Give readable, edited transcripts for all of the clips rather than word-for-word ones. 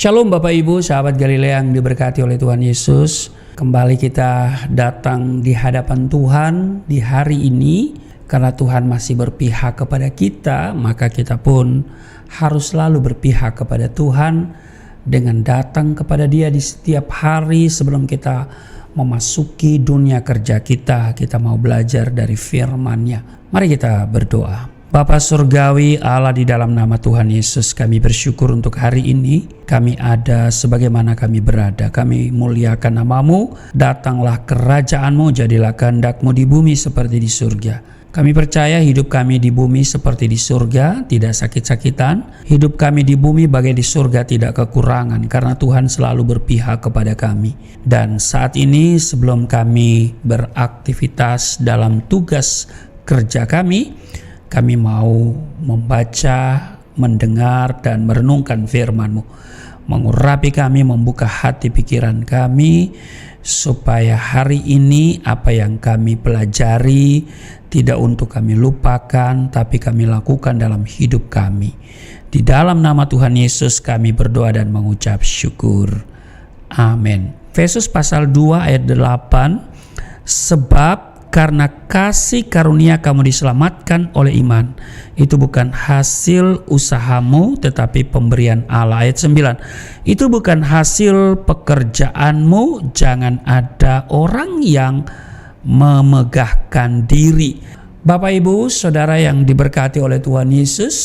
Shalom Bapak Ibu, sahabat Galilea yang diberkati oleh Tuhan Yesus. Kembali kita datang di hadapan Tuhan di hari ini. Karena Tuhan masih berpihak kepada kita, maka kita pun harus selalu berpihak kepada Tuhan dengan datang kepada Dia di setiap hari sebelum kita memasuki dunia kerja kita. Kita mau belajar dari firman-Nya. Mari kita berdoa. Bapa Surgawi, Allah, di dalam nama Tuhan Yesus, kami bersyukur untuk hari ini. Kami ada sebagaimana kami berada. Kami muliakan nama-Mu. Datanglah kerajaan-Mu, jadilah kehendak-Mu di bumi seperti di surga. Kami percaya hidup kami di bumi seperti di surga, tidak sakit-sakitan. Hidup kami di bumi bagai di surga, tidak kekurangan, karena Tuhan selalu berpihak kepada kami. Dan saat ini sebelum kami beraktivitas dalam tugas kerja kami mau membaca, mendengar, dan merenungkan firman-Mu. Mengurapi kami, membuka hati pikiran kami, supaya hari ini apa yang kami pelajari tidak untuk kami lupakan, tapi kami lakukan dalam hidup kami. Di dalam nama Tuhan Yesus kami berdoa dan mengucap syukur. Amin. Efesus pasal 2 ayat 8. Sebab karena kasih karunia kamu diselamatkan oleh iman. Itu bukan hasil usahamu, tetapi pemberian Allah. Ayat 9. Itu bukan hasil pekerjaanmu. Jangan ada orang yang memegahkan diri. Bapak Ibu Saudara yang diberkati oleh Tuhan Yesus,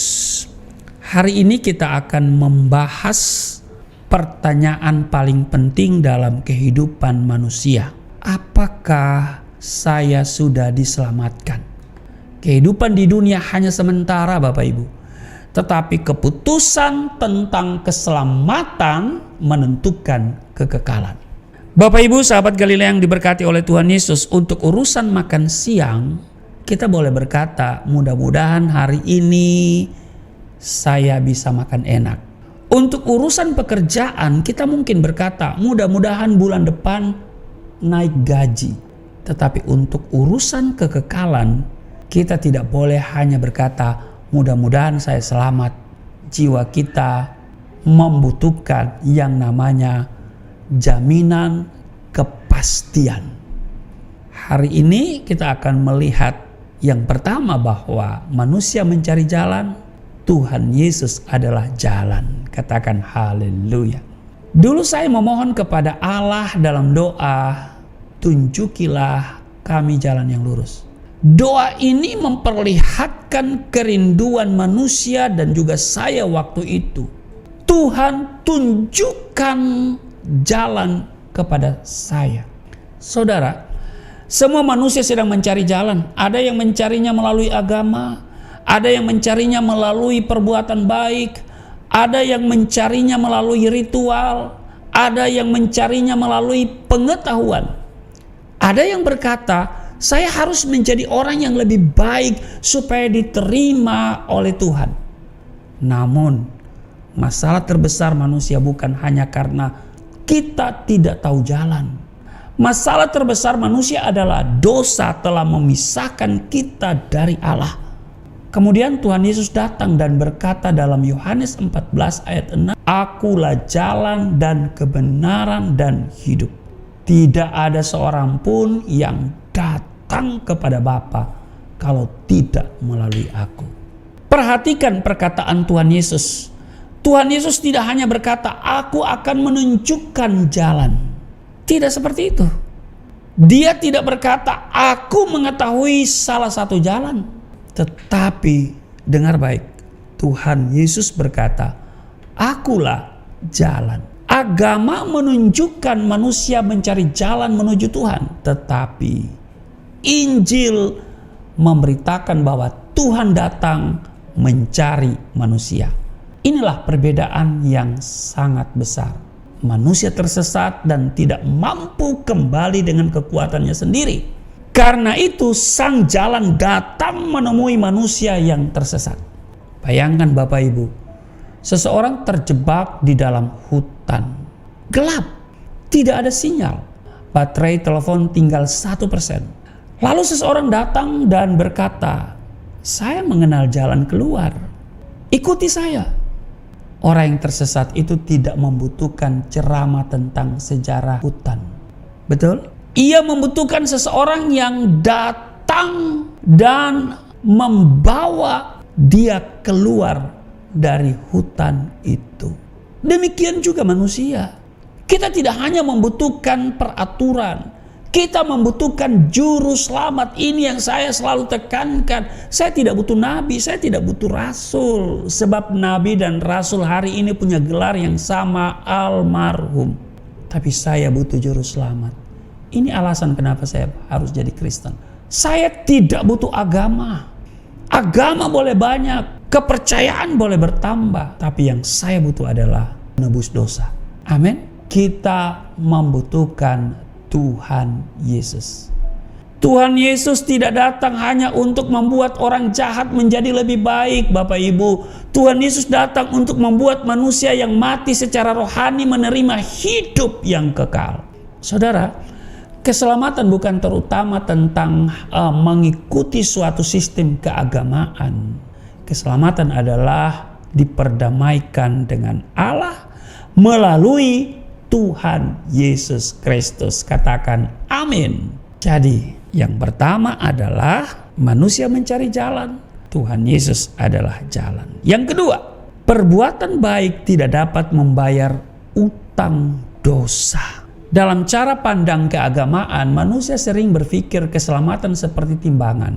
hari ini kita akan membahas pertanyaan paling penting dalam kehidupan manusia. Apakah saya sudah diselamatkan? Kehidupan di dunia hanya sementara Bapak Ibu, tetapi keputusan tentang keselamatan menentukan kekekalan. Bapak Ibu sahabat Galilea yang diberkati oleh Tuhan Yesus, untuk urusan makan siang kita boleh berkata, mudah-mudahan hari ini saya bisa makan enak. Untuk urusan pekerjaan kita mungkin berkata, mudah-mudahan bulan depan naik gaji. Tetapi untuk urusan kekekalan, kita tidak boleh hanya berkata, mudah-mudahan saya selamat. Jiwa kita membutuhkan yang namanya jaminan kepastian. Hari ini kita akan melihat yang pertama bahwa manusia mencari jalan, Tuhan Yesus adalah jalan. Katakan haleluya. Dulu saya memohon kepada Allah dalam doa, tunjukilah kami jalan yang lurus. Doa ini memperlihatkan kerinduan manusia dan juga saya waktu itu. Tuhan, tunjukkan jalan kepada saya. Saudara, semua manusia sedang mencari jalan. Ada yang mencarinya melalui agama, ada yang mencarinya melalui perbuatan baik, ada yang mencarinya melalui ritual, ada yang mencarinya melalui pengetahuan. Ada yang berkata, saya harus menjadi orang yang lebih baik supaya diterima oleh Tuhan. Namun, masalah terbesar manusia bukan hanya karena kita tidak tahu jalan. Masalah terbesar manusia adalah dosa telah memisahkan kita dari Allah. Kemudian Tuhan Yesus datang dan berkata dalam Yohanes 14 ayat 6, Akulah jalan dan kebenaran dan hidup. Tidak ada seorang pun yang datang kepada Bapa kalau tidak melalui aku. Perhatikan perkataan Tuhan Yesus. Tuhan Yesus tidak hanya berkata, aku akan menunjukkan jalan. Tidak seperti itu. Dia tidak berkata, aku mengetahui salah satu jalan. Tetapi, dengar baik, Tuhan Yesus berkata, akulah jalan. Agama menunjukkan manusia mencari jalan menuju Tuhan. Tetapi Injil memberitakan bahwa Tuhan datang mencari manusia. Inilah perbedaan yang sangat besar. Manusia tersesat dan tidak mampu kembali dengan kekuatannya sendiri. Karena itu sang jalan datang menemui manusia yang tersesat. Bayangkan Bapak Ibu, seseorang terjebak di dalam hutan. Gelap, tidak ada sinyal. Baterai telepon tinggal 1%. Lalu seseorang datang dan berkata, saya mengenal jalan keluar. Ikuti saya. Orang yang tersesat itu tidak membutuhkan ceramah tentang sejarah hutan. Betul? Ia membutuhkan seseorang yang datang dan membawa dia keluar dari hutan itu. Demikian juga manusia. Kita tidak hanya membutuhkan peraturan, kita membutuhkan juru selamat. Ini yang saya selalu tekankan. Saya tidak butuh nabi, saya tidak butuh rasul. Sebab nabi dan rasul hari ini punya gelar yang sama, almarhum. Tapi saya butuh juru selamat. Ini alasan kenapa saya harus jadi Kristen. Saya tidak butuh agama. Agama boleh banyak, kepercayaan boleh bertambah, tapi yang saya butuh adalah menebus dosa. Amin. Kita membutuhkan Tuhan Yesus. Tuhan Yesus tidak datang hanya untuk membuat orang jahat menjadi lebih baik, Bapak Ibu. Tuhan Yesus datang untuk membuat manusia yang mati secara rohani menerima hidup yang kekal. Saudara, keselamatan bukan terutama tentang mengikuti suatu sistem keagamaan. Keselamatan adalah diperdamaikan dengan Allah melalui Tuhan Yesus Kristus. Katakan amin. Jadi yang pertama adalah manusia mencari jalan, Tuhan Yesus adalah jalan. Yang kedua, perbuatan baik tidak dapat membayar utang dosa. Dalam cara pandang keagamaan, manusia sering berpikir keselamatan seperti timbangan.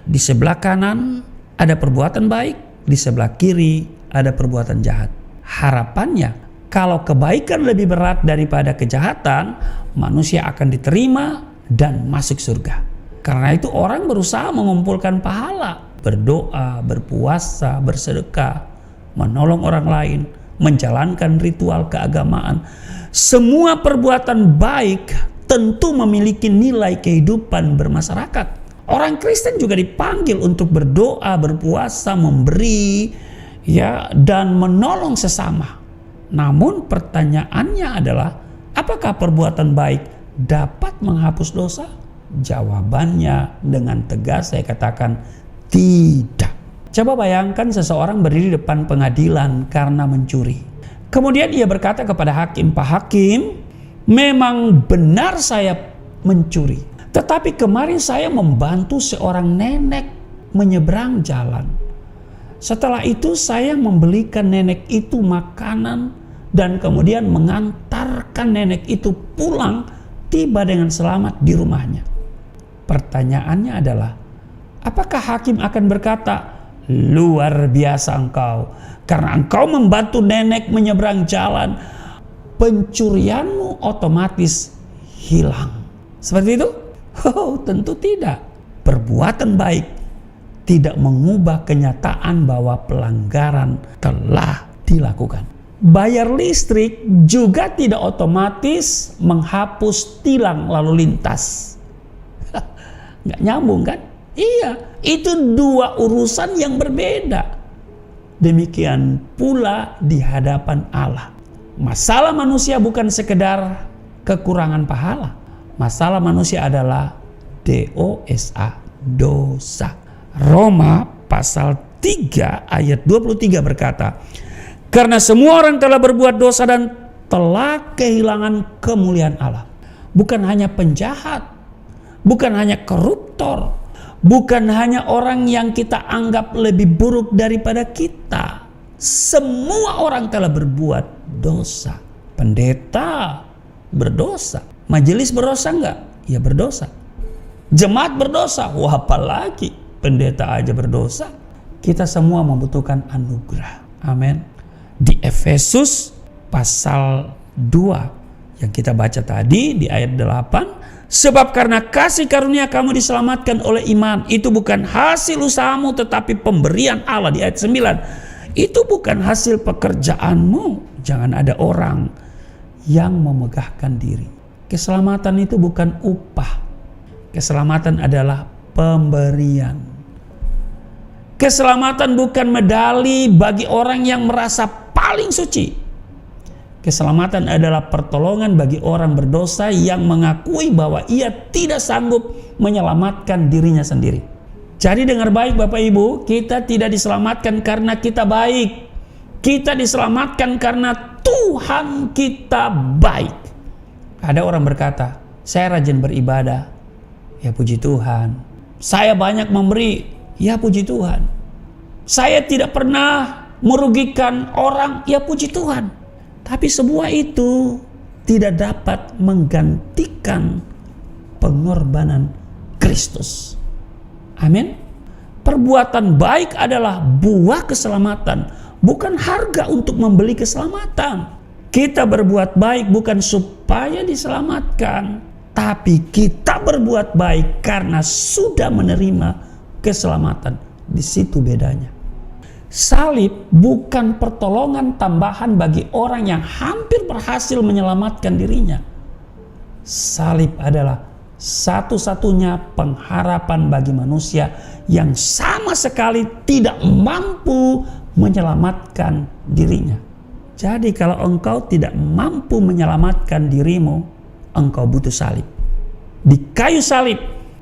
Di sebelah kanan ada perbuatan baik, di sebelah kiri ada perbuatan jahat. Harapannya, kalau kebaikan lebih berat daripada kejahatan, manusia akan diterima dan masuk surga. Karena itu orang berusaha mengumpulkan pahala, berdoa, berpuasa, bersedekah, menolong orang lain, menjalankan ritual keagamaan. Semua perbuatan baik tentu memiliki nilai kehidupan bermasyarakat. Orang Kristen juga dipanggil untuk berdoa, berpuasa, memberi, dan menolong sesama. Namun pertanyaannya adalah, apakah perbuatan baik dapat menghapus dosa? Jawabannya dengan tegas saya katakan tidak. Coba bayangkan seseorang berdiri depan pengadilan karena mencuri. Kemudian ia berkata kepada hakim, "Pak Hakim, memang benar saya mencuri. Tetapi kemarin saya membantu seorang nenek menyeberang jalan. Setelah itu saya membelikan nenek itu makanan dan kemudian mengantarkan nenek itu pulang, tiba dengan selamat di rumahnya." Pertanyaannya adalah, apakah hakim akan berkata, "Luar biasa engkau, karena engkau membantu nenek menyeberang jalan, pencurianmu otomatis hilang"? Seperti itu? Oh, tentu tidak. Perbuatan baik tidak mengubah kenyataan bahwa pelanggaran telah dilakukan. Bayar listrik juga tidak otomatis menghapus tilang lalu lintas. Nggak nyambung kan? Iya, itu dua urusan yang berbeda. Demikian pula di hadapan Allah. Masalah manusia bukan sekedar kekurangan pahala. Masalah manusia adalah dosa, dosa. Roma pasal 3 ayat 23 berkata, "Karena semua orang telah berbuat dosa dan telah kehilangan kemuliaan Allah." Bukan hanya penjahat, bukan hanya koruptor, bukan hanya orang yang kita anggap lebih buruk daripada kita. Semua orang telah berbuat dosa. Pendeta berdosa. Majelis berdosa enggak? Ya berdosa. Jemaat berdosa. Wah, apalagi pendeta aja berdosa. Kita semua membutuhkan anugerah. Amin. Di Efesus pasal 2 yang kita baca tadi di ayat 8, "Sebab karena kasih karunia kamu diselamatkan oleh iman, itu bukan hasil usahamu tetapi pemberian Allah." Di ayat 9, "Itu bukan hasil pekerjaanmu." Jangan ada orang yang memegahkan diri. Keselamatan itu bukan upah. Keselamatan adalah pemberian. Keselamatan bukan medali bagi orang yang merasa paling suci. Keselamatan adalah pertolongan bagi orang berdosa yang mengakui bahwa ia tidak sanggup menyelamatkan dirinya sendiri. Jadi dengar baik Bapak Ibu, kita tidak diselamatkan karena kita baik. Kita diselamatkan karena Tuhan kita baik. Ada orang berkata, saya rajin beribadah. Ya puji Tuhan. Saya banyak memberi. Ya puji Tuhan. Saya tidak pernah merugikan orang. Ya puji Tuhan. Tapi semua itu tidak dapat menggantikan pengorbanan Kristus. Amin. Perbuatan baik adalah buah keselamatan, bukan harga untuk membeli keselamatan. Kita berbuat baik bukan supaya diselamatkan, tapi kita berbuat baik karena sudah menerima keselamatan. Di situ bedanya. Salib bukan pertolongan tambahan bagi orang yang hampir berhasil menyelamatkan dirinya. Salib adalah satu-satunya pengharapan bagi manusia yang sama sekali tidak mampu menyelamatkan dirinya. Jadi kalau engkau tidak mampu menyelamatkan dirimu, engkau butuh salib. Di kayu salib,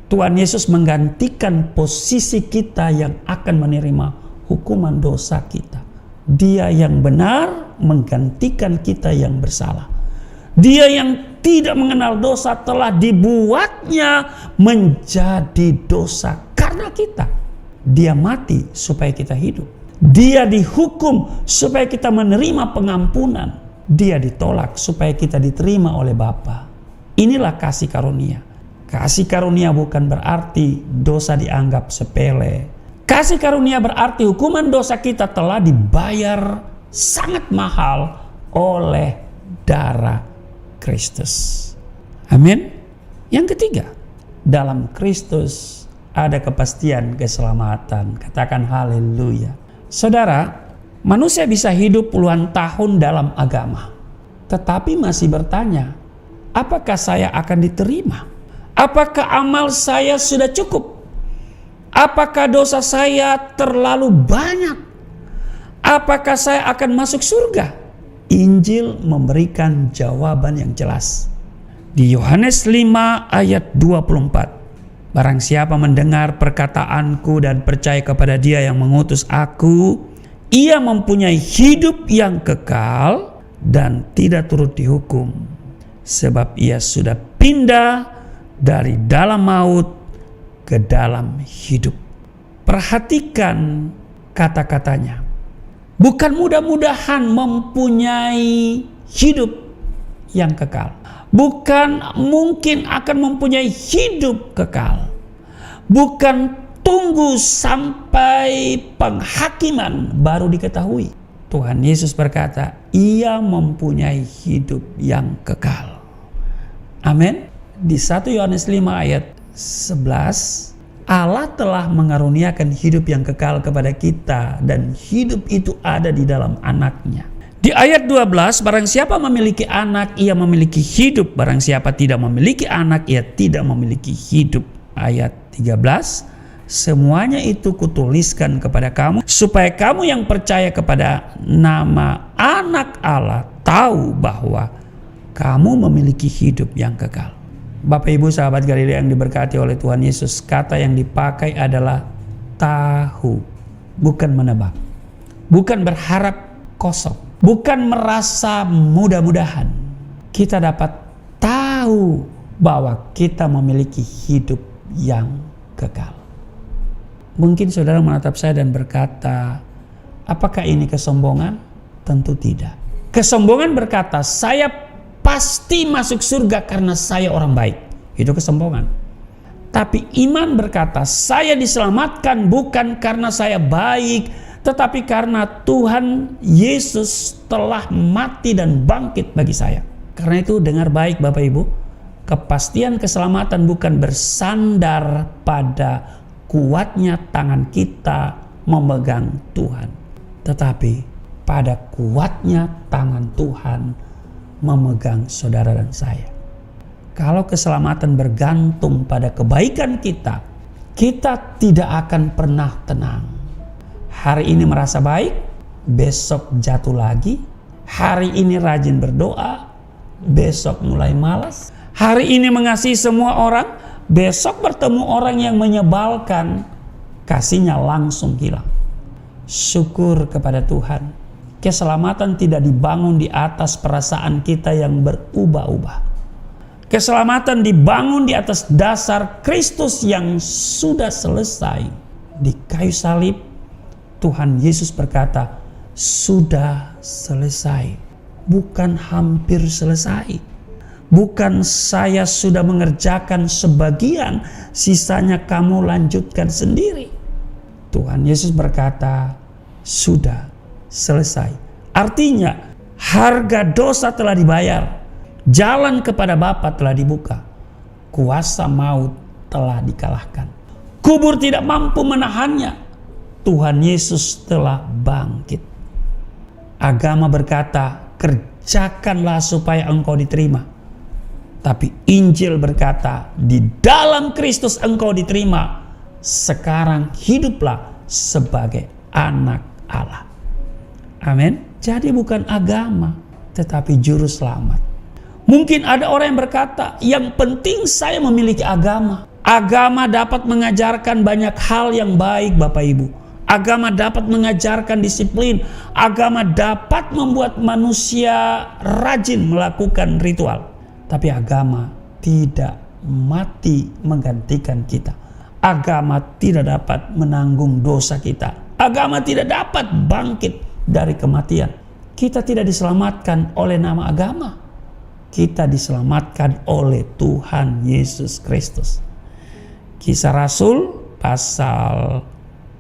Tuhan Yesus menggantikan posisi kita yang akan menerima hukuman dosa kita. Dia yang benar menggantikan kita yang bersalah. Dia yang tidak mengenal dosa telah dibuatnya menjadi dosa karena kita. Dia mati supaya kita hidup. Dia dihukum supaya kita menerima pengampunan. Dia ditolak supaya kita diterima oleh Bapa. Inilah kasih karunia. Kasih karunia bukan berarti dosa dianggap sepele. Kasih karunia berarti hukuman dosa kita telah dibayar sangat mahal oleh darah Kristus. Amin. Yang ketiga, dalam Kristus ada kepastian keselamatan. Katakan haleluya. Saudara, manusia bisa hidup puluhan tahun dalam agama, tetapi masih bertanya, apakah saya akan diterima? Apakah amal saya sudah cukup? Apakah dosa saya terlalu banyak? Apakah saya akan masuk surga? Injil memberikan jawaban yang jelas. Di Yohanes 5 ayat 24. Barang siapa mendengar perkataanku dan percaya kepada Dia yang mengutus aku, ia mempunyai hidup yang kekal dan tidak turut dihukum. Sebab ia sudah pindah dari dalam maut ke dalam hidup. Perhatikan kata-katanya. Bukan mudah-mudahan mempunyai hidup yang kekal. Bukan mungkin akan mempunyai hidup kekal. Bukan tunggu sampai penghakiman baru diketahui. Tuhan Yesus berkata, ia mempunyai hidup yang kekal. Amin. Di 1 Yohanes 5 ayat 11, Allah telah mengaruniakan hidup yang kekal kepada kita dan hidup itu ada di dalam anaknya. Di ayat 12, barang siapa memiliki anak, ia memiliki hidup. Barang siapa tidak memiliki anak, ia tidak memiliki hidup. Ayat 13, semuanya itu kutuliskan kepada kamu, supaya kamu yang percaya kepada nama anak Allah tahu bahwa kamu memiliki hidup yang kekal. Bapak Ibu sahabat Galilea yang diberkati oleh Tuhan Yesus, kata yang dipakai adalah tahu, bukan menebak, bukan berharap kosong, bukan merasa mudah-mudahan. Kita dapat tahu bahwa kita memiliki hidup yang kekal. Mungkin saudara menatap saya dan berkata, apakah ini kesombongan? Tentu tidak. Kesombongan berkata, saya pasti masuk surga karena saya orang baik. Itu kesombongan. Tapi iman berkata, saya diselamatkan bukan karena saya baik, tetapi karena Tuhan Yesus telah mati dan bangkit bagi saya. Karena itu dengar baik Bapak Ibu, kepastian keselamatan bukan bersandar pada kuatnya tangan kita memegang Tuhan, tetapi pada kuatnya tangan Tuhan memegang saudara dan saya. Kalau keselamatan bergantung pada kebaikan kita, kita tidak akan pernah tenang. Hari ini merasa baik, besok jatuh lagi. Hari ini rajin berdoa, besok mulai malas. Hari ini mengasihi semua orang, besok bertemu orang yang menyebalkan, kasihnya langsung hilang. Syukur kepada Tuhan. keselamatan tidak dibangun di atas perasaan kita yang berubah-ubah. Keselamatan dibangun di atas dasar Kristus yang sudah selesai. Di kayu salib, Tuhan Yesus berkata, sudah selesai. Bukan hampir selesai. Bukan saya sudah mengerjakan sebagian, sisanya kamu lanjutkan sendiri. Tuhan Yesus berkata, sudah selesai. Artinya, harga dosa telah dibayar. Jalan kepada Bapa telah dibuka. Kuasa maut telah dikalahkan. Kubur tidak mampu menahannya. Tuhan Yesus telah bangkit. Agama berkata, kerjakanlah supaya engkau diterima. Tapi Injil berkata, di dalam Kristus engkau diterima. Sekarang hiduplah sebagai anak Allah. Amin. Jadi bukan agama, tetapi juru selamat. Mungkin ada orang yang berkata, yang penting saya memiliki agama. Agama dapat mengajarkan banyak hal yang baik, Bapak Ibu. Agama dapat mengajarkan disiplin. Agama dapat membuat manusia rajin melakukan ritual. Tapi agama tidak mati menggantikan kita. Agama tidak dapat menanggung dosa kita. Agama tidak dapat bangkit dari kematian. Kita tidak diselamatkan oleh nama agama. Kita diselamatkan oleh Tuhan Yesus Kristus. Kisah Rasul pasal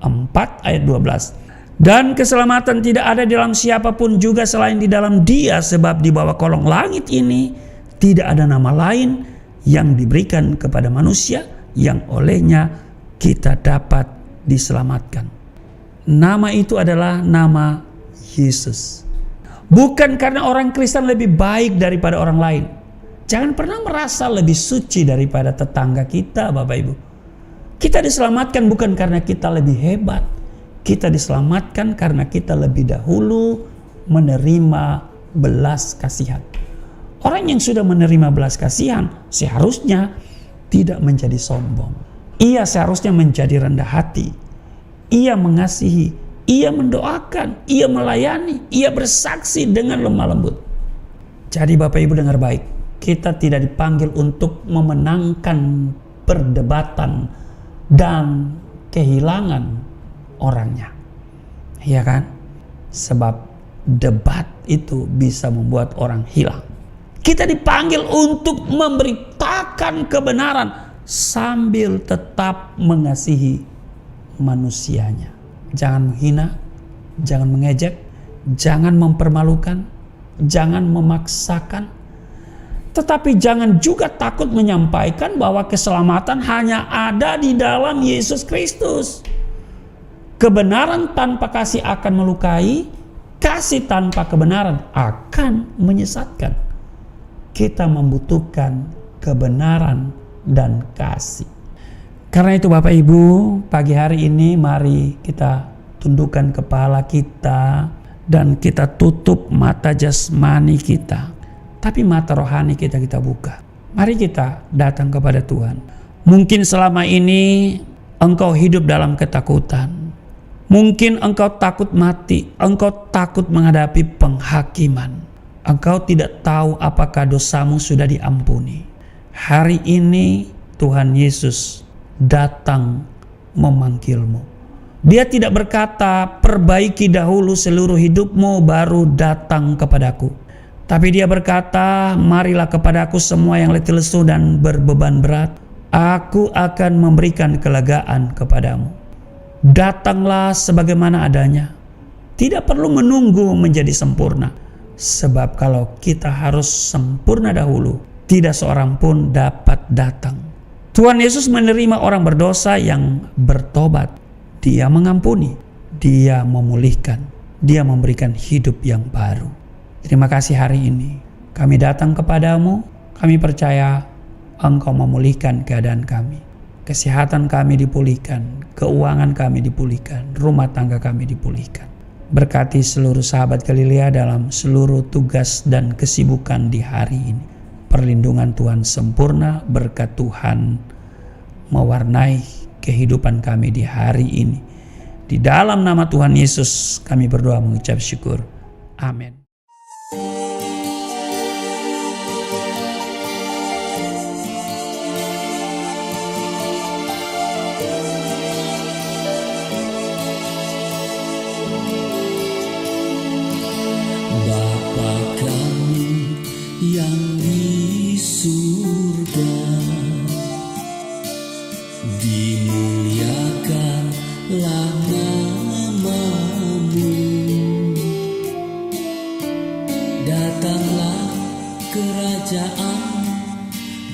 4 ayat 12. Dan keselamatan tidak ada di dalam siapapun juga selain di dalam Dia, sebab di bawah kolong langit ini tidak ada nama lain yang diberikan kepada manusia yang olehnya kita dapat diselamatkan. Nama itu adalah nama Yesus. Bukan karena orang Kristen lebih baik daripada orang lain. Jangan pernah merasa lebih suci daripada tetangga kita, Bapak Ibu. Kita diselamatkan bukan karena kita lebih hebat. Kita diselamatkan karena kita lebih dahulu menerima belas kasihan. Orang yang sudah menerima belas kasihan seharusnya tidak menjadi sombong. Ia seharusnya menjadi rendah hati. Ia mengasihi. Ia mendoakan, ia melayani, ia bersaksi dengan lemah lembut. Jadi Bapak Ibu dengar baik, kita tidak dipanggil untuk memenangkan perdebatan dan kehilangan orangnya. Iya kan? Sebab debat itu bisa membuat orang hilang. Kita dipanggil untuk memberitakan kebenaran sambil tetap mengasihi manusianya. Jangan menghina, jangan mengejek, jangan mempermalukan, jangan memaksakan. Tetapi jangan juga takut menyampaikan bahwa keselamatan hanya ada di dalam Yesus Kristus. Kebenaran tanpa kasih akan melukai, kasih tanpa kebenaran akan menyesatkan. Kita membutuhkan kebenaran dan kasih. Karena itu Bapak Ibu, pagi hari ini mari kita tundukkan kepala kita dan kita tutup mata jasmani kita. Tapi mata rohani kita buka. Mari kita datang kepada Tuhan. Mungkin selama ini engkau hidup dalam ketakutan. Mungkin engkau takut mati, engkau takut menghadapi penghakiman. Engkau tidak tahu apakah dosamu sudah diampuni. Hari ini Tuhan Yesus datang memanggilmu. Dia tidak berkata, perbaiki dahulu seluruh hidupmu baru datang kepadaku. Tapi dia berkata, marilah kepadaku semua yang letih lesu dan berbeban berat. Aku akan memberikan kelegaan kepadamu. Datanglah sebagaimana adanya. Tidak perlu menunggu menjadi sempurna. Sebab kalau kita harus sempurna dahulu, tidak seorang pun dapat datang. Tuhan Yesus menerima orang berdosa yang bertobat. Dia mengampuni, Dia memulihkan, Dia memberikan hidup yang baru. Terima kasih hari ini. Kami datang kepadamu, kami percaya Engkau memulihkan keadaan kami. Kesehatan kami dipulihkan, keuangan kami dipulihkan, rumah tangga kami dipulihkan. Berkati seluruh sahabat Galilea dalam seluruh tugas dan kesibukan di hari ini. Perlindungan Tuhan sempurna, berkat Tuhan mewarnai kehidupan kami di hari ini. Di dalam nama Tuhan Yesus kami berdoa mengucap syukur. Amin. Bapa kami yang di surga, dimuliakanlah nama-Mu. Datanglah kerajaan,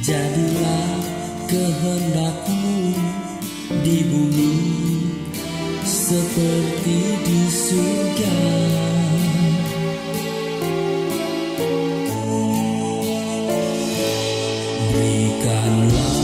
jadilah kehendak-Mu di bumi seperti di surga. Berikanlah